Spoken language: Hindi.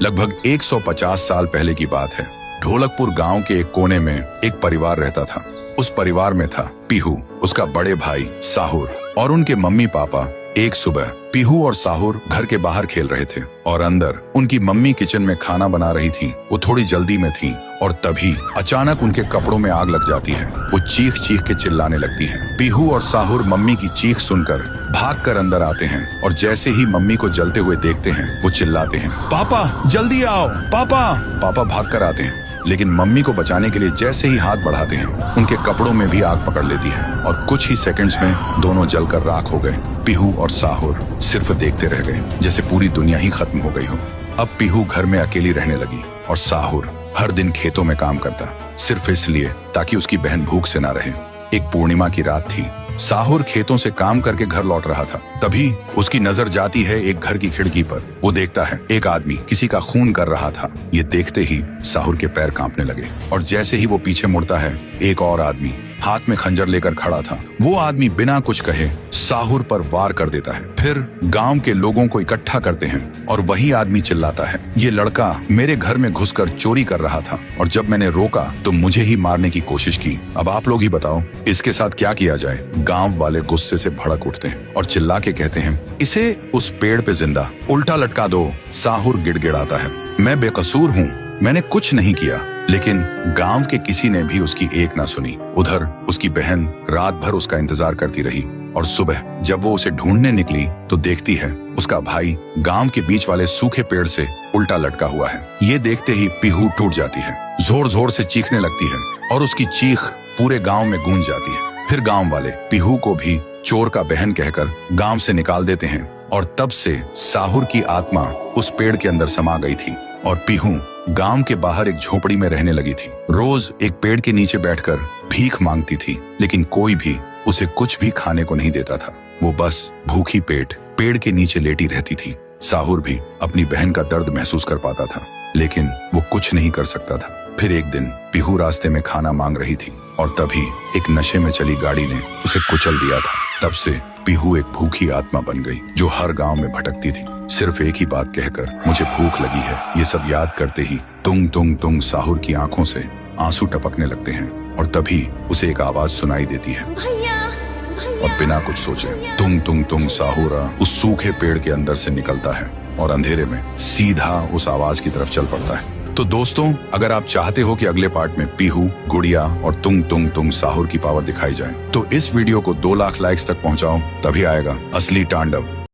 लगभग 150 साल पहले की बात है। ढोलकपुर गांव के एक कोने में एक परिवार रहता था। उस परिवार में था पीहू, उसका बड़े भाई साहुर और उनके मम्मी पापा। एक सुबह पीहू और साहुर घर के बाहर खेल रहे थे और अंदर उनकी मम्मी किचन में खाना बना रही थी। वो थोड़ी जल्दी में थी और तभी अचानक उनके कपड़ों में आग लग जाती है। वो चीख चीख के चिल्लाने लगती हैं। पीहू और साहुर मम्मी की चीख सुनकर भागकर अंदर आते हैं और जैसे ही मम्मी को जलते हुए देखते हैं वो चिल्लाते हैं, पापा जल्दी आओ पापा। पापा भागकर आते हैं लेकिन मम्मी को बचाने के लिए जैसे ही हाथ बढ़ाते हैं उनके कपड़ों में भी आग पकड़ लेती है और कुछ ही सेकंड्स में दोनों जलकर राख हो गए। पीहू और साहुर सिर्फ देखते रह गए जैसे पूरी दुनिया ही खत्म हो गई हो। अब पीहू घर में अकेली रहने लगी और साहुर हर दिन खेतों में काम करता, सिर्फ इसलिए ताकि उसकी बहन भूख से ना रहे। एक पूर्णिमा की रात थी। साहुर खेतों से काम करके घर लौट रहा था। तभी उसकी नजर जाती है एक घर की खिड़की पर। वो देखता है एक आदमी किसी का खून कर रहा था। ये देखते ही साहुर के पैर कांपने लगे और जैसे ही वो पीछे मुड़ता है एक और आदमी हाथ में खंजर लेकर खड़ा था। वो आदमी बिना कुछ कहे साहुर पर वार कर देता है। फिर गांव के लोगों को इकट्ठा करते हैं और वही आदमी चिल्लाता है, ये लड़का मेरे घर में घुसकर चोरी कर रहा था और जब मैंने रोका तो मुझे ही मारने की कोशिश की। अब आप लोग ही बताओ इसके साथ क्या किया जाए। गांव वाले गुस्से से भड़क उठते हैं और चिल्ला के कहते हैं, इसे उस पेड़ पे जिंदा उल्टा लटका दो। साहुर गिड़गिड़ाता है, मैं बेकसूर हूँ, मैंने कुछ नहीं किया। लेकिन गांव के किसी ने भी उसकी एक ना सुनी। उधर उसकी बहन रात भर उसका इंतजार करती रही और सुबह जब वो उसे ढूंढने निकली तो देखती है उसका भाई गांव के बीच वाले सूखे पेड़ से उल्टा लटका हुआ है। ये देखते ही पीहू टूट जाती है, जोर जोर से चीखने लगती है और उसकी चीख पूरे गांव में गूंज जाती है। फिर गांव वाले पीहू को भी चोर का बहन कहकर गांव से निकाल देते हैं और तब से साहुर की आत्मा उस पेड़ के अंदर समा गई थी और पीहू गांव के बाहर एक झोपड़ी में रहने लगी थी। रोज एक पेड़ के नीचे बैठकर भीख मांगती थी लेकिन कोई भी उसे कुछ भी खाने को नहीं देता था। वो बस भूखी पेट पेड़ के नीचे लेटी रहती थी। साहुर भी अपनी बहन का दर्द महसूस कर पाता था लेकिन वो कुछ नहीं कर सकता था। फिर एक दिन पीहू रास्ते में खाना मांग रही थी और तभी एक नशे में चली गाड़ी ने उसे कुचल दिया था। तब से पीहू एक भूखी आत्मा बन गई जो हर गांव में भटकती थी, सिर्फ एक ही बात कहकर, मुझे भूख लगी है। ये सब याद करते ही तुंग तुंग तुंग साहुर की आंखों से आंसू टपकने लगते हैं और तभी उसे एक आवाज सुनाई देती है और बिना कुछ सोचे तुंग तुंग तुंग साहुरा उस सूखे पेड़ के अंदर से निकलता है और अंधेरे में सीधा उस आवाज की तरफ चल पड़ता है। तो दोस्तों, अगर आप चाहते हो कि अगले पार्ट में पीहू, गुड़िया और तुंग तुंग तुंग साहुर की पावर दिखाई जाए तो इस वीडियो को 2 लाख लाइक्स तक पहुंचाओ, तभी आएगा असली तांडव।